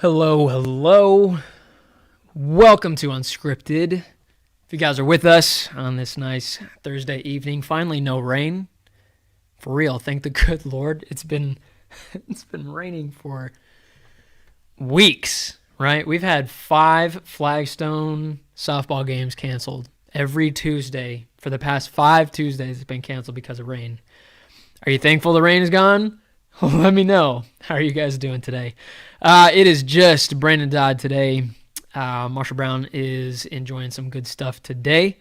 Hello, hello. Welcome to Unscripted. If you guys are with us on this nice Thursday evening, finally no rain. For real, thank the good Lord. It's been raining for weeks, right? We've had 5 Flagstone softball games canceled every Tuesday. For the past 5 Tuesdays, it's been canceled because of rain. Are you thankful the rain is gone? Let me know. How are you guys doing today? It is just Brandon Dodd today. Marshall Brown is enjoying some good stuff today.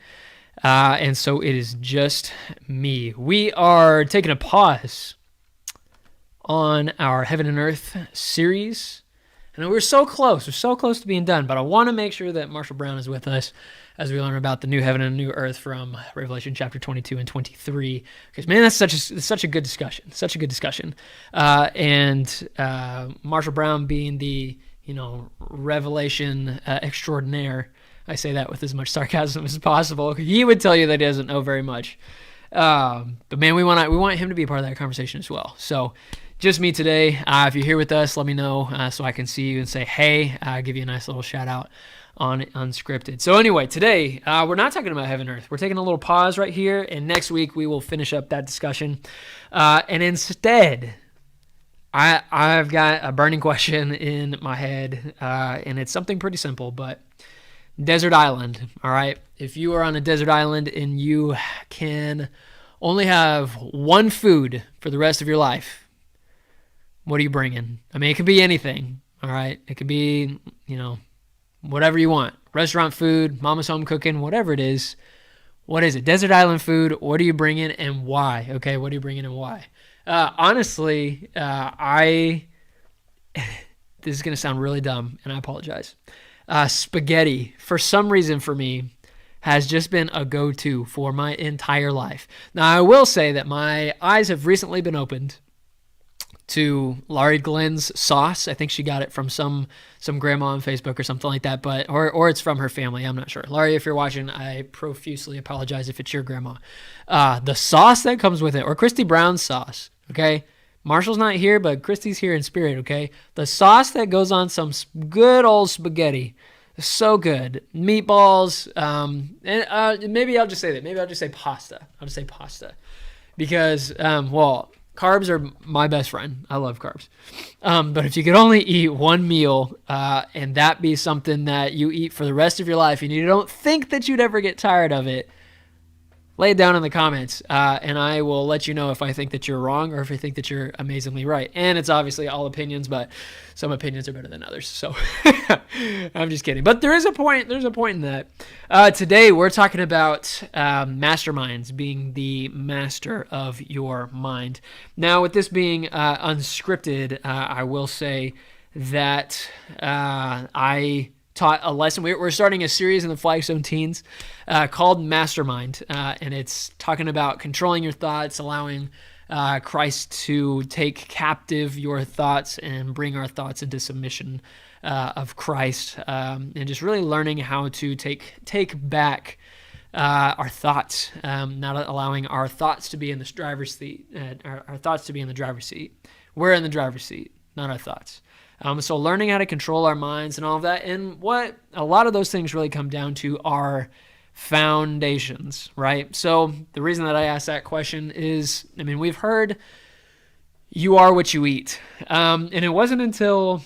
And so it is just me. We are taking a pause on our Heaven and Earth series. And we're so close. We're so close to being done. But I want to make sure that Marshall Brown is with us as we learn about the new heaven and new earth from Revelation chapter 22 and 23. Because, man, that's such a good discussion. Such a good discussion. And Marshall Brown being the, revelation extraordinaire. I say that with as much sarcasm as possible. He would tell you that he doesn't know very much. But, man, we want him to be a part of that conversation as well. So, just me today. If you're here with us, let me know so I can see you and say, hey, give you a nice little shout out on Unscripted. So anyway, today, we're not talking about heaven and earth. We're taking a little pause right here, and next week we will finish up that discussion. And instead, I've got a burning question in my head, and it's something pretty simple, but desert island, all right? If you are on a desert island and you can only have one food for the rest of your life, what are you bringing? I mean, it could be anything, all right? It could be, whatever you want. Restaurant food, mama's home cooking, whatever it is. What is it? Desert island food. What are you bringing and why? Okay, what are you bringing and why? Honestly, this is going to sound really dumb, and I apologize. Spaghetti, for some reason for me, has just been a go-to for my entire life. Now, I will say that my eyes have recently been opened to Laurie Glenn's sauce. I think she got it from some grandma on Facebook or something like that, but or it's from her family. I'm not sure. Laurie, if you're watching, I profusely apologize if it's your grandma. The sauce that comes with it, or Christy Brown's sauce, okay? Marshall's not here, but Christy's here in spirit, okay? The sauce that goes on some good old spaghetti is so good. Meatballs, and maybe I'll just say that. Maybe I'll just say pasta. I'll just say pasta. Because, carbs are my best friend. I love carbs. But if you could only eat one meal and that be something that you eat for the rest of your life and you don't think that you'd ever get tired of it, lay it down in the comments and I will let you know if I think that you're wrong or if I think that you're amazingly right. And it's obviously all opinions, but some opinions are better than others. So I'm just kidding. But there is a point. There's a point in that. Today we're talking about masterminds, being the master of your mind. Now, with this being unscripted, I will say that I taught a lesson. We're starting a series in the Flagstone Teens called Mastermind, and it's talking about controlling your thoughts, allowing Christ to take captive your thoughts and bring our thoughts into submission of Christ, and just really learning how to take back our thoughts, not allowing our thoughts to be in the driver's seat. Our thoughts to be in the driver's seat. We're in the driver's seat, not our thoughts. So learning how to control our minds and all of that, and what a lot of those things really come down to are foundations, right? So the reason that I asked that question is, we've heard you are what you eat. And it wasn't until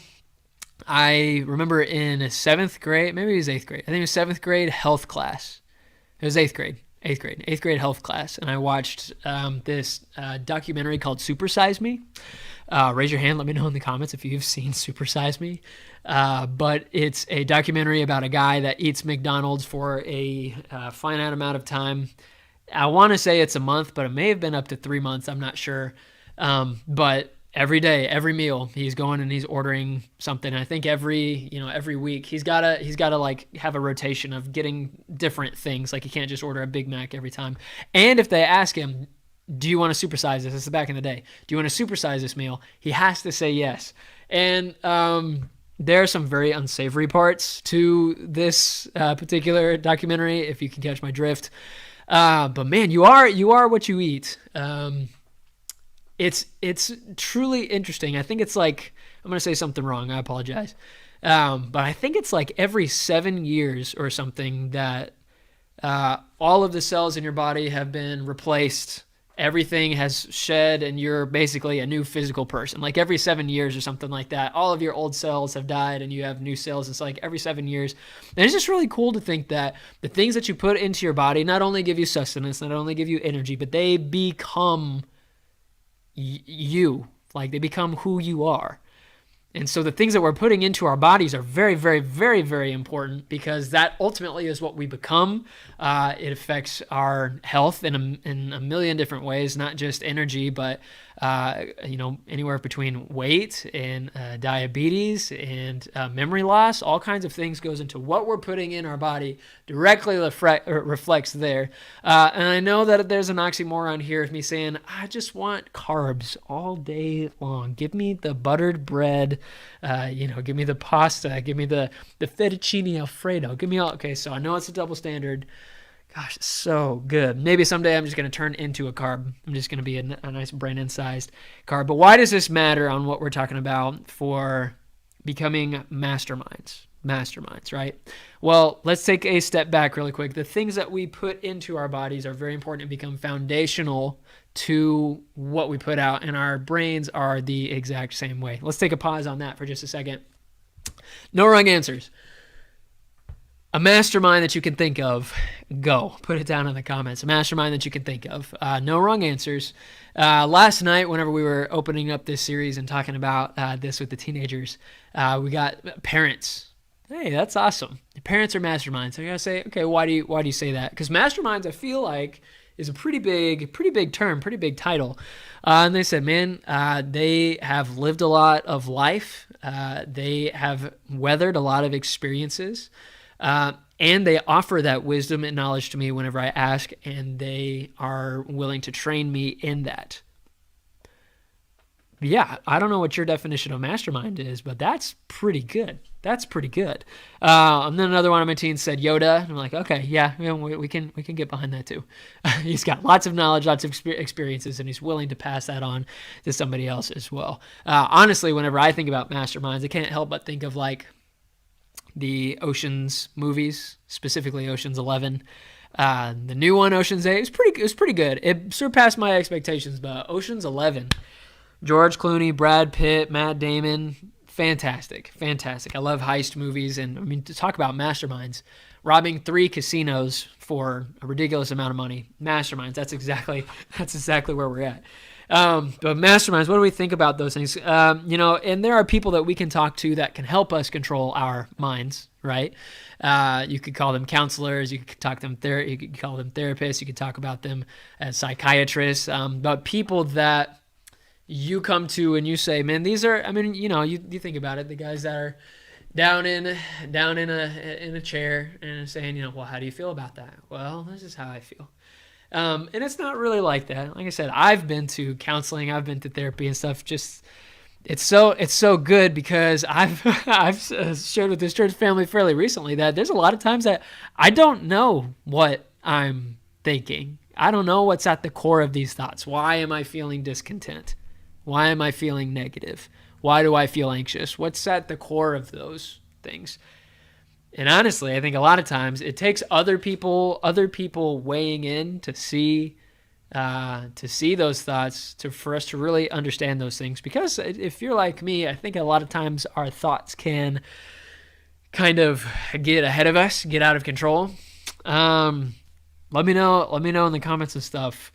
I remember in 7th grade, maybe it was 8th grade. I think it was 7th grade health class. It was 8th grade health class. And I watched this documentary called Super Size Me. Raise your hand. Let me know in the comments if you've seen Super Size Me. But it's a documentary about a guy that eats McDonald's for a finite amount of time. I want to say it's a month, but it may have been up to 3 months. I'm not sure. But every day, every meal, he's going and he's ordering something. I think every week he's gotta like have a rotation of getting different things. Like he can't just order a Big Mac every time. And if they ask him, do you want to supersize this? This is back in the day. Do you want to supersize this meal? He has to say yes. And there are some very unsavory parts to this particular documentary, if you can catch my drift. But man, you are what you eat. It's truly interesting. I think it's like, I'm going to say something wrong. I apologize. But I think it's like every 7 years or something that all of the cells in your body have been replaced. Everything has shed, and you're basically a new physical person. Like every 7 years or something like that, all of your old cells have died and you have new cells. It's like every 7 years. And it's just really cool to think that the things that you put into your body not only give you sustenance, not only give you energy, but they become you. Like they become who you are. And so the things that we're putting into our bodies are very, very, very, very important, because that ultimately is what we become. It affects our health in a million different ways, not just energy, but anywhere between weight and diabetes and memory loss. All kinds of things goes into what we're putting in our body, directly reflects there. And I know that there's an oxymoron here of me saying, I just want carbs all day long. Give me the buttered bread, give me the pasta, give me the fettuccine Alfredo, give me all. Okay, so I know it's a double standard. Gosh, it's so good. Maybe someday I'm just going to turn into a carb. I'm just going to be a nice Brandon-sized carb. But why does this matter on what we're talking about for becoming masterminds? Masterminds, right? Well, let's take a step back really quick. The things that we put into our bodies are very important and become foundational to what we put out, and our brains are the exact same way. Let's take a pause on that for just a second. No wrong answers. A mastermind that you can think of, go. Put it down in the comments. A mastermind that you can think of. No wrong answers. Last night, whenever we were opening up this series and talking about this with the teenagers, we got parents. Hey, that's awesome. Parents are masterminds. So you gotta say, okay, why do you say that? Because masterminds, I feel like, is a pretty big term, pretty big title. And they said, man, they have lived a lot of life. They have weathered a lot of experiences. And they offer that wisdom and knowledge to me whenever I ask, and they are willing to train me in that. Yeah, I don't know what your definition of mastermind is, but that's pretty good. That's pretty good. And then another one of my teens said Yoda. And I'm like, okay, yeah, we can get behind that too. He's got lots of knowledge, lots of experiences, and he's willing to pass that on to somebody else as well. Honestly, whenever I think about masterminds, I can't help but think of like the Oceans movies, specifically Oceans 11. The new one, Oceans 8, it was pretty good. It surpassed my expectations, but Oceans 11, George Clooney, Brad Pitt, Matt Damon, fantastic. I love heist movies, and I mean, to talk about masterminds, robbing 3 casinos for a ridiculous amount of money. Masterminds, that's exactly where we're at. But masterminds, what do we think about those things? And there are people that we can talk to that can help us control our minds, right? You could call them counselors, you could call them therapists, you could talk about them as psychiatrists, but people that you come to and you say, man, these are, I mean, you think about it, the guys that are down in a chair and saying, well, how do you feel about that? Well, this is how I feel. And it's not really like that. Like I said, I've been to counseling, I've been to therapy and stuff. Just it's so good because I've shared with this church family fairly recently that there's a lot of times that I don't know what I'm thinking. I don't know what's at the core of these thoughts. Why am I feeling discontent? Why am I feeling negative? Why do I feel anxious? What's at the core of those things? And honestly, I think a lot of times it takes other people weighing in to see those thoughts, for us to really understand those things. Because if you're like me, I think a lot of times our thoughts can kind of get ahead of us, get out of control. Let me know in the comments and stuff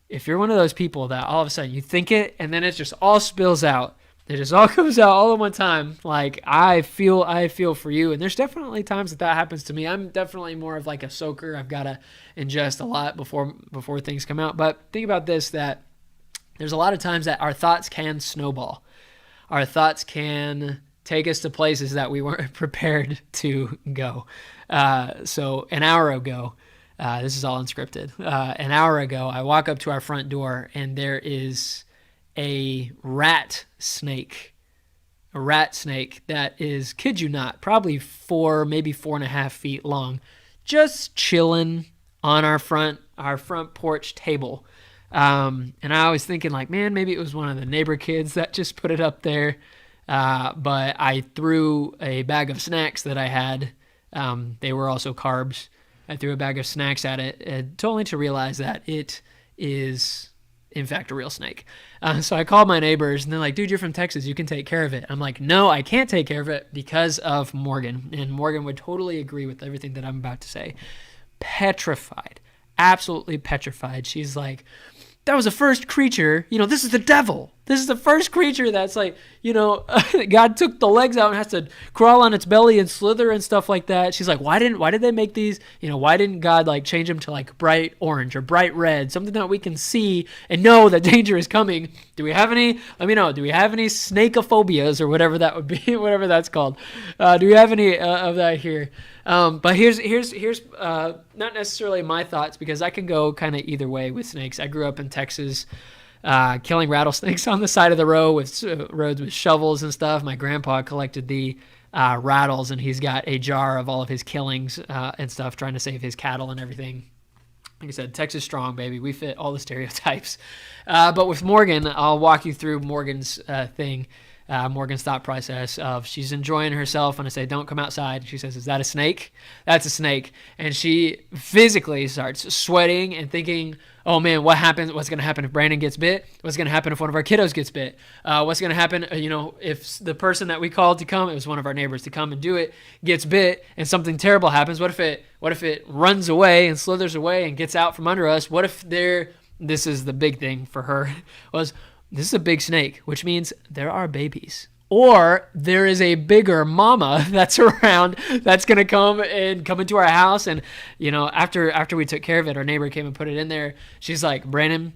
if you're one of those people that all of a sudden you think it and then it just all spills out. It just all comes out all at one time. Like, I feel for you. And there's definitely times that happens to me. I'm definitely more of like a soaker. I've got to ingest a lot before things come out. But think about this, that there's a lot of times that our thoughts can snowball. Our thoughts can take us to places that we weren't prepared to go. So an hour ago, this is all unscripted. An hour ago, I walk up to our front door and there is a rat snake that is, kid you not, probably 4, maybe 4.5 feet long, just chilling on our front porch table. And I was thinking like, man, maybe it was one of the neighbor kids that just put it up there. But I threw a bag of snacks that I had. They were also carbs. I threw a bag of snacks at it, only to realize that it is, in fact, a real snake. So I called my neighbors, and they're like, dude, you're from Texas. You can take care of it. I'm like, no, I can't take care of it because of Morgan. And Morgan would totally agree with everything that I'm about to say. Petrified. Absolutely petrified. She's like, that was the first creature, this is the devil. This is the first creature that's like, God took the legs out and has to crawl on its belly and slither and stuff like that. She's like, why did they make these, why didn't God like change them to like bright orange or bright red, something that we can see and know that danger is coming? Do we have any, let me know, do we have any snakophobias or whatever that would be, whatever that's called? Do we have any of that here? But here's not necessarily my thoughts, because I can go kind of either way with snakes. I grew up in Texas, killing rattlesnakes on the side of the road with roads with shovels and stuff. My grandpa collected the rattles, and he's got a jar of all of his killings and stuff, trying to save his cattle and everything. Like I said, Texas strong, baby. We fit all the stereotypes. But with Morgan, I'll walk you through Morgan's thing. Morgan's thought process of she's enjoying herself, and I say, don't come outside. She says, is that a snake? That's a snake. And she physically starts sweating and thinking, oh man, what happens? What's going to happen if Brandon gets bit? What's going to happen if one of our kiddos gets bit? What's going to happen, if the person that we called to come, it was one of our neighbors to come and do it, gets bit and something terrible happens? What if it runs away and slithers away and gets out from under us? What if this is the big thing for her, was this is a big snake, which means there are babies. Or there is a bigger mama that's around that's going to come into our house. And, after we took care of it, our neighbor came and put it in there. She's like, Brandon,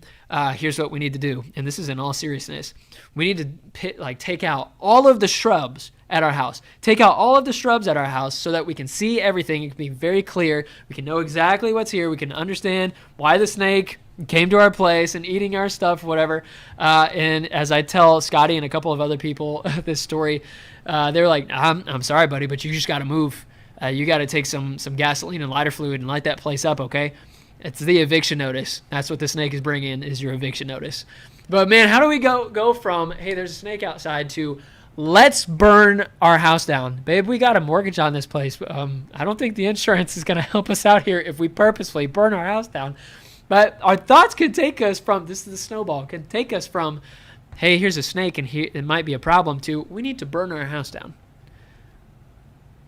here's what we need to do. And this is in all seriousness. We need to take out all of the shrubs at our house. Take out all of the shrubs at our house so that we can see everything. It can be very clear. We can know exactly what's here. We can understand why the snake came to our place and eating our stuff, whatever. And as I tell Scotty and a couple of other people this story, they're like, I'm sorry, buddy, but you just got to move. You got to take some gasoline and lighter fluid and light that place up, okay? It's the eviction notice. That's what the snake is bringing, is your eviction notice. But man, how do we go from, hey, there's a snake outside, to let's burn our house down? Babe, we got a mortgage on this place. I don't think the insurance is going to help us out here if we purposefully burn our house down. But our thoughts can take us from, this is the snowball, can take us from, hey, here's a snake and here it might be a problem, to we need to burn our house down.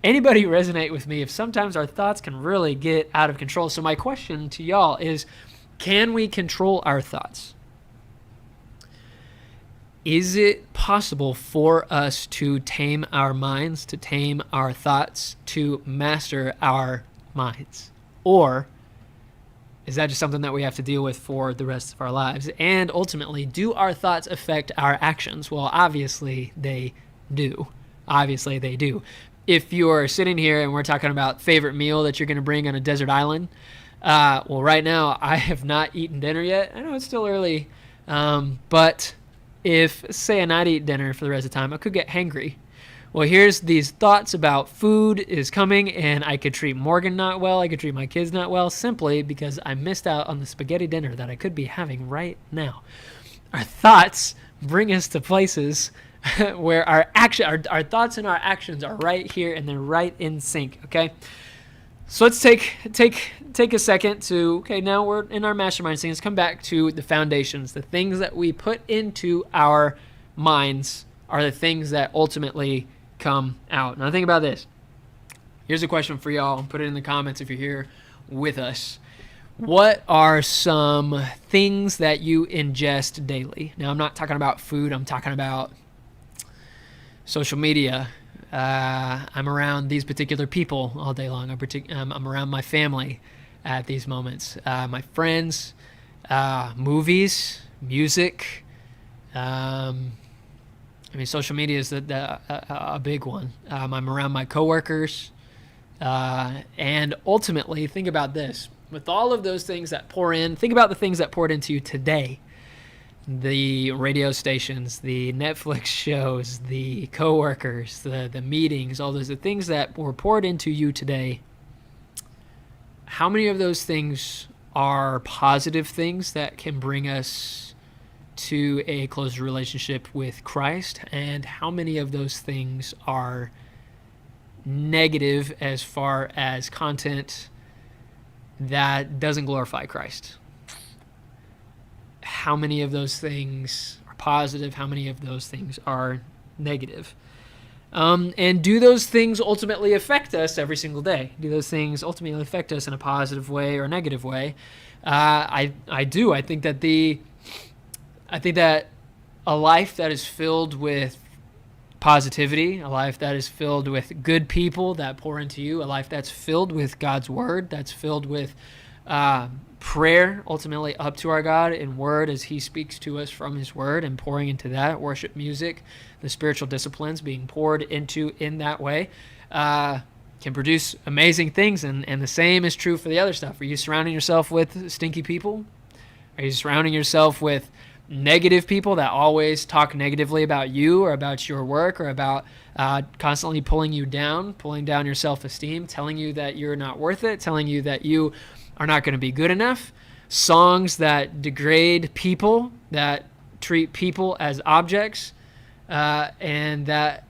Anybody resonate with me if sometimes our thoughts can really get out of control? So my question to y'all is, can we control our thoughts? Is it possible for us to tame our minds, to tame our thoughts, to master our minds? Or is that just something that we have to deal with for the rest of our lives? And ultimately, do our thoughts affect our actions? Well, obviously they do. Obviously they do. If you're sitting here and we're talking about favorite meal that you're going to bring on a desert island, well, right now I have not eaten dinner yet. I know it's still early, but if, say, I not eat dinner for the rest of the time, I could get hangry. Well, here's these thoughts about food is coming, and I could treat Morgan not well, I could treat my kids not well, simply because I missed out on the spaghetti dinner that I could be having right now. Our thoughts bring us to places where our thoughts and our actions are right here, and they're right in sync, okay? So let's take a second to, okay, now we're in our mastermind thing. Let's come back to the foundations. The things that we put into our minds are the things that ultimately come out. Now think about this. Here's a question for y'all. Put it in the comments if you're here with us. What are some things that you ingest daily? Now I'm not talking about food. I'm talking about social media. I'm around these particular people all day long. I'm around my family at these moments. My friends, movies, music. Social media is a big one. I'm around my coworkers. And ultimately, think about this. With all of those things that pour in, think about the things that poured into you today. The radio stations, the Netflix shows, the coworkers, the meetings, all those the things that were poured into you today. How many of those things are positive things that can bring us to a closer relationship with Christ, and how many of those things are negative as far as content that doesn't glorify Christ? How many of those things are positive? How many of those things are negative? And do those things ultimately affect us every single day? Do those things ultimately affect us in a positive way or a negative way? I do. I think that a life that is filled with positivity, a life that is filled with good people that pour into you, a life that's filled with God's word, that's filled with prayer, ultimately up to our God in word as he speaks to us from his word, and pouring into that, worship music, the spiritual disciplines being poured into in that way, can produce amazing things. And the same is true for the other stuff. Are you surrounding yourself with stinky people? Are you surrounding yourself with negative people that always talk negatively about you or about your work, or about constantly pulling down your self-esteem, telling you that you're not worth it, telling you that you are not going to be good enough? Songs that degrade people, that treat people as objects, and that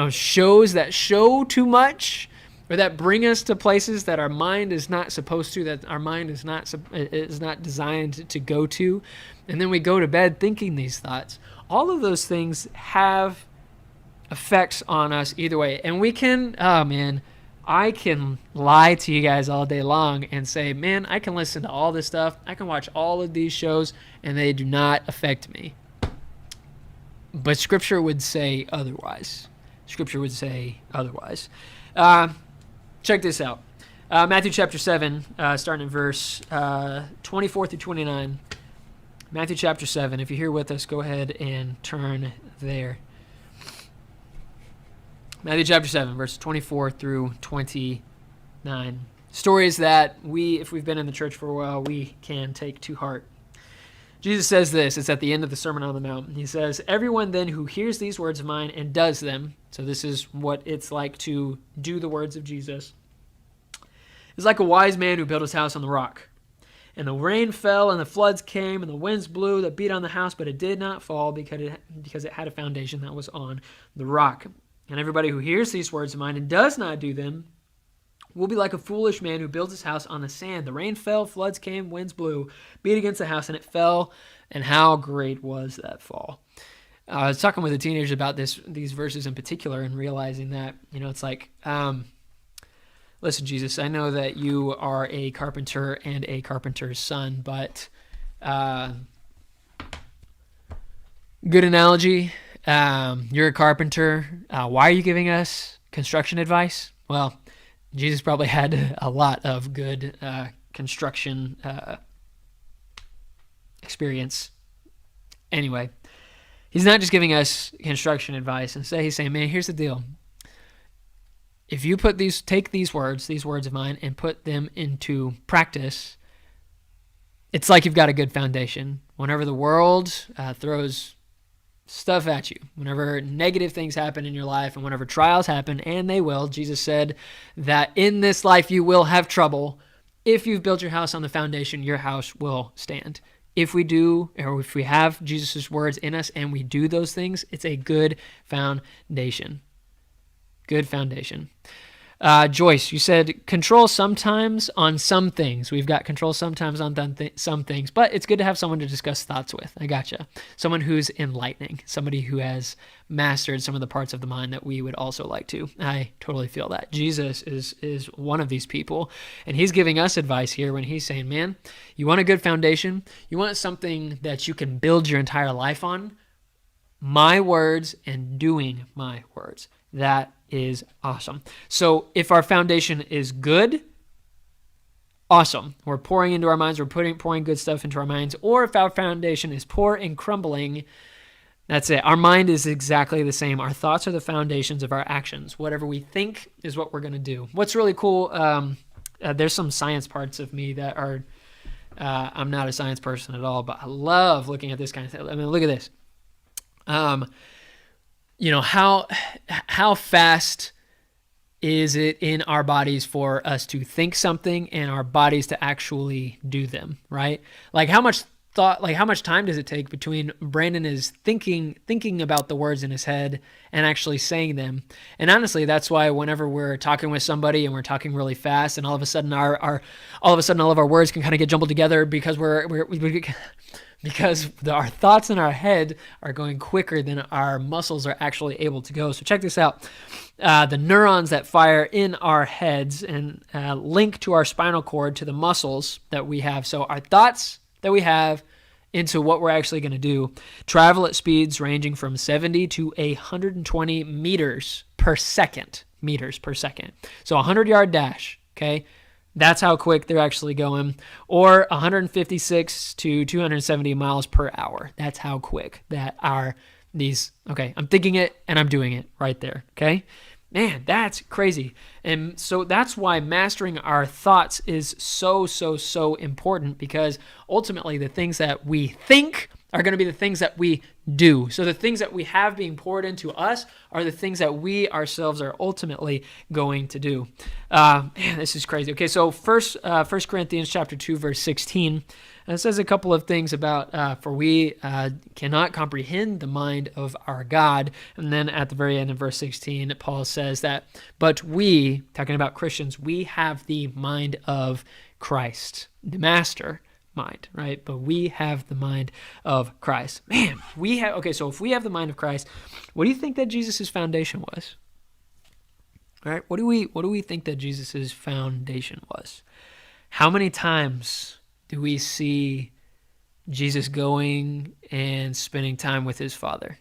shows that show too much, or that bring us to places that our mind is not supposed to, that our mind is not designed to go to. And then we go to bed thinking these thoughts. All of those things have effects on us either way. And we can, I can lie to you guys all day long and say, man, I can listen to all this stuff, I can watch all of these shows, and they do not affect me. But Scripture would say otherwise. Check this out. Matthew chapter 7, starting in verse 24 through 29. Matthew chapter 7. If you're here with us, go ahead and turn there. Matthew chapter 7, verse 24 through 29. Stories that if we've been in the church for a while, we can take to heart. Jesus says this. It's at the end of the Sermon on the Mount. He says, "Everyone then who hears these words of mine and does them," so this is what it's like to do the words of Jesus, "is like a wise man who built his house on the rock. And the rain fell, and the floods came, and the winds blew that beat on the house, but it did not fall because it had a foundation that was on the rock. And everybody who hears these words of mine and does not do them will be like a foolish man who builds his house on the sand. The rain fell, floods came, winds blew, beat against the house, and it fell, and how great was that fall." I was talking with a teenager about these verses in particular, and realizing that, it's like, listen, Jesus, I know that you are a carpenter and a carpenter's son, but good analogy. You're a carpenter. Why are you giving us construction advice? Well, Jesus probably had a lot of good construction experience. Anyway, he's not just giving us construction advice. Instead, he's saying, man, here's the deal. If you take these words of mine, and put them into practice, it's like you've got a good foundation. Whenever the world throws stuff at you, whenever negative things happen in your life, and whenever trials happen, and they will, Jesus said that in this life you will have trouble. If you've built your house on the foundation, your house will stand. If we do, or if we have Jesus' words in us and we do those things, it's a good foundation. Good foundation. Joyce, you said control sometimes on some things. We've got control sometimes on some things, but it's good to have someone to discuss thoughts with. I gotcha. Someone who's enlightening, somebody who has mastered some of the parts of the mind that we would also like to. I totally feel that. Jesus is one of these people, and he's giving us advice here when he's saying, man, you want a good foundation? You want something that you can build your entire life on? My words and doing my words. That is awesome. So if our foundation is good, awesome. We're pouring into our minds. We're pouring good stuff into our minds. Or if our foundation is poor and crumbling, that's it. Our mind is exactly the same. Our thoughts are the foundations of our actions. Whatever we think is what we're going to do. What's really cool, there's some science parts of me that are, I'm not a science person at all, but I love looking at this kind of thing. I mean, look at this. How fast is it in our bodies for us to think something and our bodies to actually do them, right? Like how much thought, like how much time does it take between Brandon is thinking about the words in his head and actually saying them? And honestly, that's why whenever we're talking with somebody and we're talking really fast, and all of a sudden all of our words can kind of get jumbled together because because our thoughts in our head are going quicker than our muscles are actually able to go. So check this out. The neurons that fire in our heads and link to our spinal cord to the muscles that we have. So our thoughts that we have into what we're actually going to do travel at speeds ranging from 70 to 120 meters per second. So 100-yard dash, okay? That's how quick they're actually going. Or 156 to 270 miles per hour. That's how quick that are these. Okay, I'm thinking it and I'm doing it right there, okay? Man, that's crazy. And so that's why mastering our thoughts is so important, because ultimately the things that we think are going to be the things that we do. So the things that we have being poured into us are the things that we ourselves are ultimately going to do. Man, this is crazy. Okay, so First Corinthians chapter 2, verse 16, it says a couple of things about, for we cannot comprehend the mind of our God. And then at the very end of verse 16, Paul says that, but we, talking about Christians, we have the mind of Christ, the master mind, right? But we have the mind of Christ. Man, so if we have the mind of Christ, what do you think that Jesus' foundation was? All right, what do we think that Jesus' foundation was? How many times do we see Jesus going and spending time with his Father?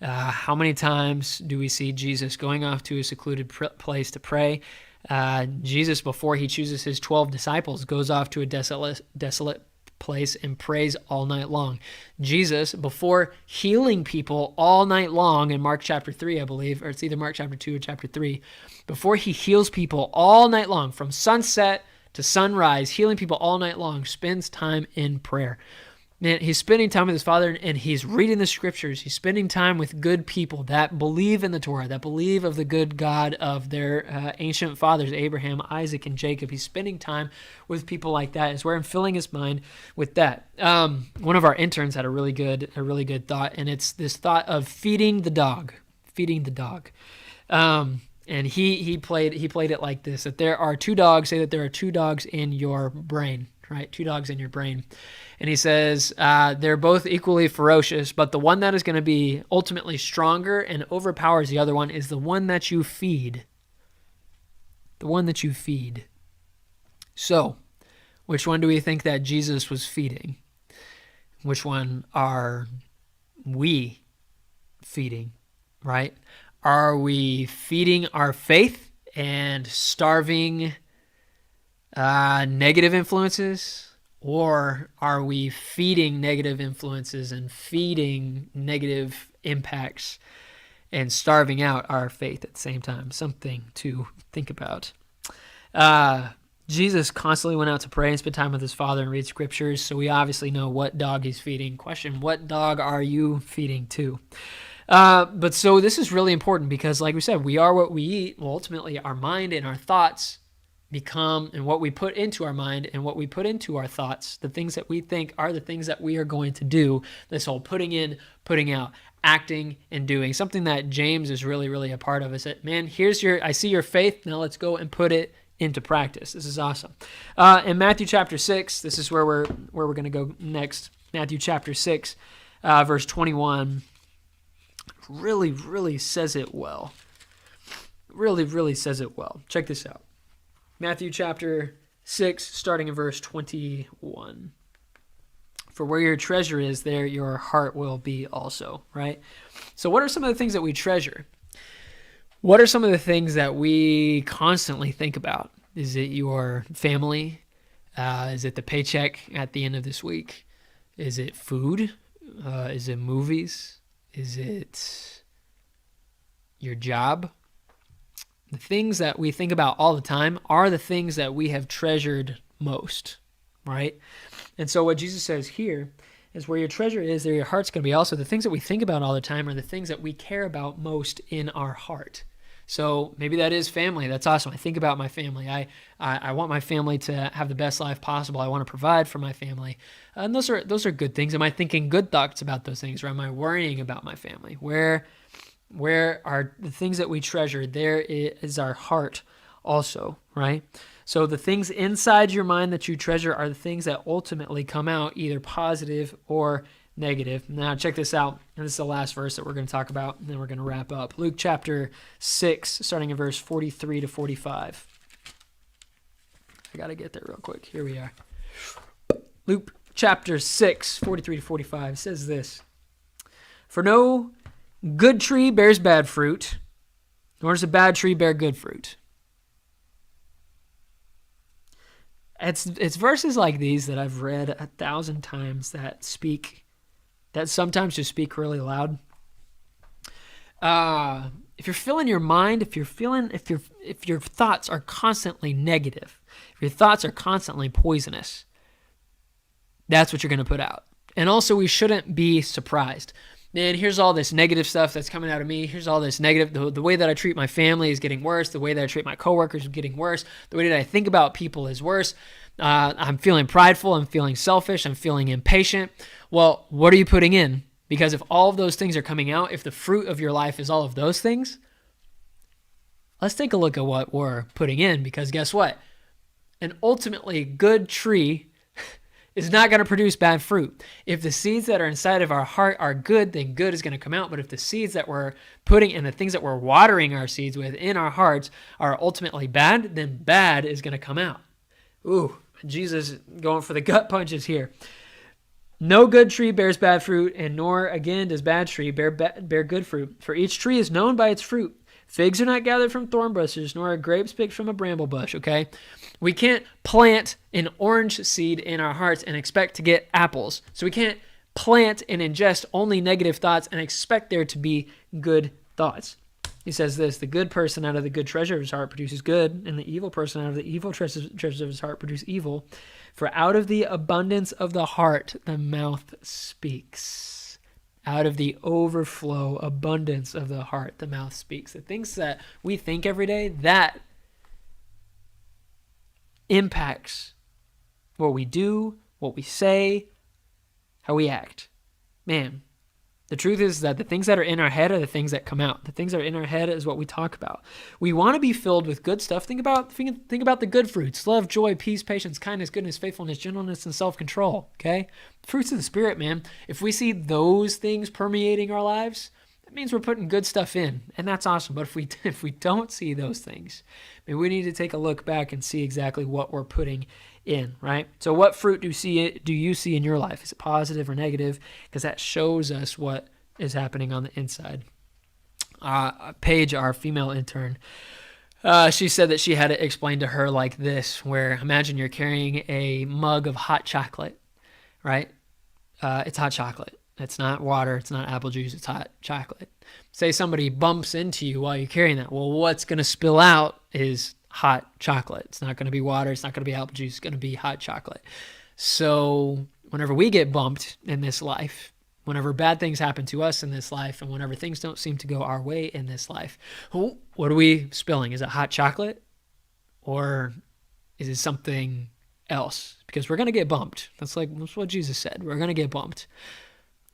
How many times do we see Jesus going off to a secluded place to pray? Jesus, before he chooses his 12 disciples, goes off to a desolate place and prays all night long. Jesus, before healing people all night long in Mark chapter 3, I believe, or it's either Mark chapter 2 or chapter 3, before he heals people all night long, from sunset to sunrise, healing people all night long, spends time in prayer. Man, he's spending time with his Father, and he's reading the scriptures. He's spending time with good people that believe in the Torah, that believe of the good God of their ancient fathers, Abraham, Isaac, and Jacob. He's spending time with people like that. Is where I'm filling his mind with that. One of our interns had a really good thought, and it's this thought of feeding the dog. And he played it like this: that there are two dogs. Say that there are two dogs in your brain, right? Two dogs in your brain. And he says they're both equally ferocious, but the one that is going to be ultimately stronger and overpowers the other one is the one that you feed. The one that you feed. So, which one do we think that Jesus was feeding? Which one are we feeding, right? Are we feeding our faith and starving negative influences? Or are we feeding negative influences and feeding negative impacts and starving out our faith at the same time? Something to think about. Jesus constantly went out to pray and spend time with his Father and read scriptures, so we obviously know what dog he's feeding. Question, what dog are you feeding to? But so this is really important because, like we said, we are what we eat. Well, ultimately, our mind and our thoughts become, and what we put into our mind and what we put into our thoughts, the things that we think are the things that we are going to do. This whole putting in, putting out, acting and doing. Something that James is really a part of is that, man, I see your faith, now let's go and put it into practice. This is awesome. In Matthew chapter 6, this is where we're going to go next. Matthew chapter 6, verse 21, really says it well. Really says it well. Check this out. Matthew chapter 6, starting in verse 21. For where your treasure is, there your heart will be also, right? So what are some of the things that we treasure? What are some of the things that we constantly think about? Is it your family? Is it the paycheck at the end of this week? Is it food? Is it movies? Is it your job? The things that we think about all the time are the things that we have treasured most, right? And so what Jesus says here is where your treasure is, there your heart's going to be also. The things that we think about all the time are the things that we care about most in our heart. So maybe that is family. That's awesome. I think about my family. I want my family to have the best life possible. I want to provide for my family. And those are good things. Am I thinking good thoughts about those things, or am I worrying about my family? Where are the things that we treasure? There is our heart also, right? So the things inside your mind that you treasure are the things that ultimately come out either positive or negative. Now check this out. And this is the last verse that we're going to talk about, and then we're going to wrap up. Luke chapter 6, starting in verse 43 to 45. I got to get there real quick. Here we are. Luke chapter 6, 43 to 45 says this: "For no good tree bears bad fruit, nor does a bad tree bear good fruit." It's verses like these that I've read 1,000 times that sometimes just speak really loud. If you're feeling your mind, if your thoughts are constantly negative, if your thoughts are constantly poisonous, that's what you're going to put out. And also, we shouldn't be surprised. Man, here's all this negative stuff that's coming out of me. Here's all this negative. The way that I treat my family is getting worse. The way that I treat my coworkers is getting worse. The way that I think about people is worse. I'm feeling prideful. I'm feeling selfish. I'm feeling impatient. Well, what are you putting in? Because if all of those things are coming out, if the fruit of your life is all of those things, let's take a look at what we're putting in. Because guess what? An ultimately good tree is not going to produce bad fruit. If the seeds that are inside of our heart are good, then good is going to come out. But if the seeds that we're putting in, the things that we're watering our seeds with in our hearts are ultimately bad, then bad is going to come out. Ooh, Jesus going for the gut punches here. "No good tree bears bad fruit, and nor again does bad tree bear good fruit. For each tree is known by its fruit. Figs are not gathered from thorn bushes, nor are grapes picked from a bramble bush," okay? We can't plant an orange seed in our hearts and expect to get apples. So we can't plant and ingest only negative thoughts and expect there to be good thoughts. He says this: "The good person out of the good treasure of his heart produces good, and the evil person out of the evil treasure of his heart produces evil. For out of the abundance of the heart, the mouth speaks." Out of the overflow abundance of the heart, the mouth speaks. The things that we think every day, that impacts what we do, what we say, how we act. Man, the truth is that the things that are in our head are the things that come out. The things that are in our head is what we talk about. We want to be filled with good stuff. Think about the good fruits: love, joy, peace, patience, kindness, goodness, faithfulness, gentleness, and self-control. Okay? Fruits of the Spirit, man. If we see those things permeating our lives, that means we're putting good stuff in, and that's awesome. But if we don't see those things, maybe we need to take a look back and see exactly what we're putting in, right? So what fruit do you see in your life? Is it positive or negative? Because that shows us what is happening on the inside. Paige, our female intern, she said that she had it explained to her like this, where imagine you're carrying a mug of hot chocolate, right? It's hot chocolate. It's not water. It's not apple juice. It's hot chocolate. Say somebody bumps into you while you're carrying that. Well, what's going to spill out is hot chocolate. It's not going to be water. It's not going to be apple juice. It's going to be hot chocolate. So whenever we get bumped in this life, whenever bad things happen to us in this life, and whenever things don't seem to go our way in this life, what are we spilling? Is it hot chocolate, or is it something else? Because we're going to get bumped. That's what Jesus said. We're going to get bumped.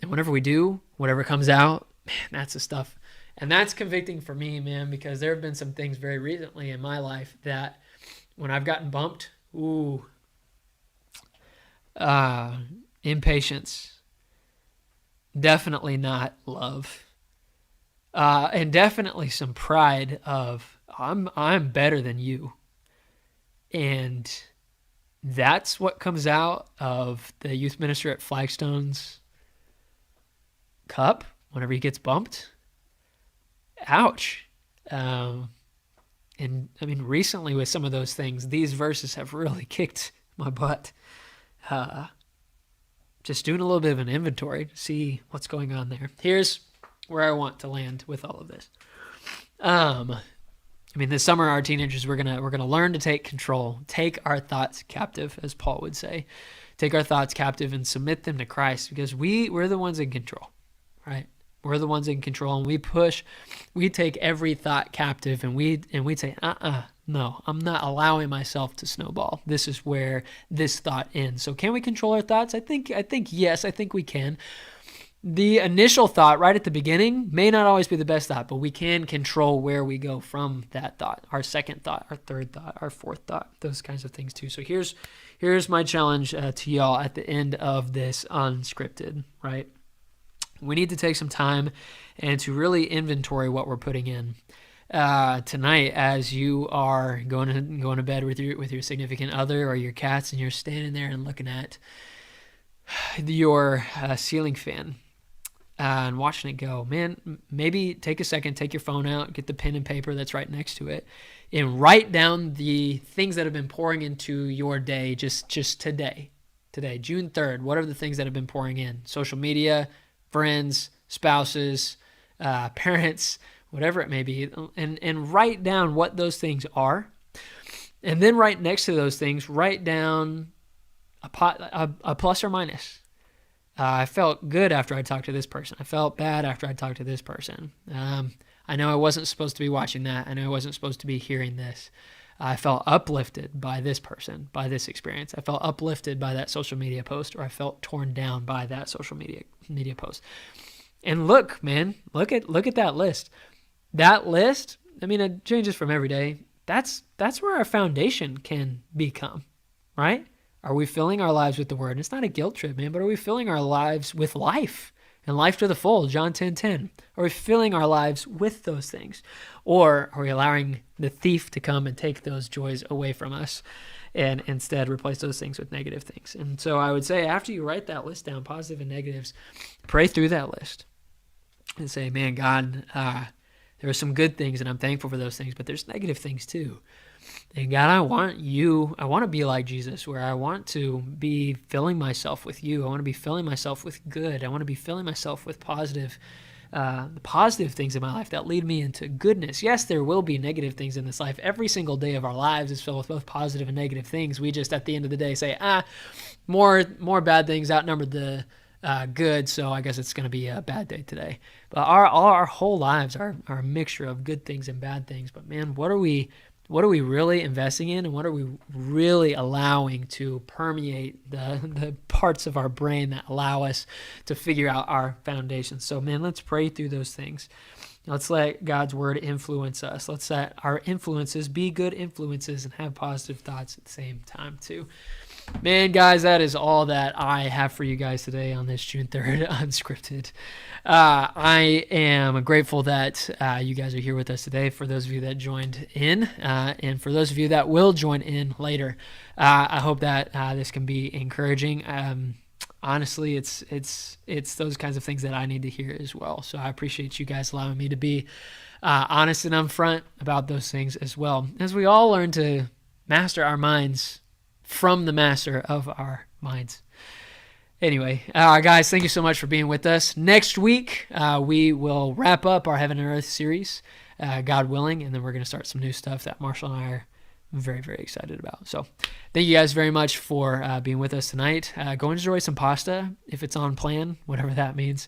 And whenever we do, whatever comes out, man, that's the stuff. And that's convicting for me, man, because there have been some things very recently in my life that when I've gotten bumped, impatience, definitely not love, and definitely some pride of I'm better than you. And that's what comes out of the youth minister at Flagstone's cup whenever he gets bumped. Ouch. And I mean, recently with some of those things, these verses have really kicked my butt. Just doing a little bit of an inventory to see what's going on there. Here's where I want to land with all of this. I mean, this summer, our teenagers, we're gonna learn to take control, take our thoughts captive, as Paul would say, take our thoughts captive and submit them to Christ, because we're the ones in control, right? We're the ones in control, and we take every thought captive, and we say, no, I'm not allowing myself to snowball. This is where this thought ends. So can we control our thoughts? I think yes, I think we can. The initial thought right at the beginning may not always be the best thought, but we can control where we go from that thought, our second thought, our third thought, our fourth thought, those kinds of things too. So here's my challenge to y'all at the end of this unscripted, right? We need to take some time and to really inventory what we're putting in. Tonight, as you are going to bed with your significant other or your cats, and you're standing there and looking at your ceiling fan and watching it go, man, maybe take a second, take your phone out, get the pen and paper that's right next to it, and write down the things that have been pouring into your day just today, June 3rd. What are the things that have been pouring in? Social media, friends, spouses, parents, whatever it may be, and write down what those things are. And then right next to those things, write down a plus or minus. I felt good after I talked to this person. I felt bad after I talked to this person. I know I wasn't supposed to be watching that. I know I wasn't supposed to be hearing this. I felt uplifted by this person, by this experience. I felt uplifted by that social media post, or I felt torn down by that social media post. And look, man, look at that list. That list, I mean, it changes from every day. That's where our foundation can become, right? Are we filling our lives with the word? And it's not a guilt trip, man, but are we filling our lives with life and life to the full? John 10:10. Are we filling our lives with those things? Or are we allowing the thief to come and take those joys away from us and instead replace those things with negative things? And so I would say, after you write that list down, positive and negatives, pray through that list and say, man, God, there are some good things and I'm thankful for those things, but there's negative things too. And God, I want to be like Jesus, where I want to be filling myself with you. I want to be filling myself with good. I want to be filling myself with positive things in my life that lead me into goodness. Yes, there will be negative things in this life. Every single day of our lives is filled with both positive and negative things. We just, at the end of the day, say, more bad things outnumber the good, so I guess it's going to be a bad day today. But our whole lives are a mixture of good things and bad things. But man, what are we really investing in, and what are we really allowing to permeate the parts of our brain that allow us to figure out our foundation? So man, let's pray through those things. Let's let God's word influence us. Let's let our influences be good influences and have positive thoughts at the same time too. Man, guys, that is all that I have for you guys today on this June 3rd Unscripted. I am grateful that you guys are here with us today. For those of you that joined in, and for those of you that will join in later, I hope that this can be encouraging. Honestly, it's those kinds of things that I need to hear as well. So I appreciate you guys allowing me to be honest and upfront about those things as well, as we all learn to master our minds from the master of our minds. Anyway, guys, thank you so much for being with us. Next week, we will wrap up our Heaven and Earth series, God willing, and then we're going to start some new stuff that Marshall and I are very, very excited about. So thank you guys very much for being with us tonight. Go enjoy some pasta if it's on plan, whatever that means.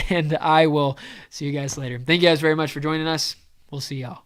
And I will see you guys later. Thank you guys very much for joining us. We'll see y'all.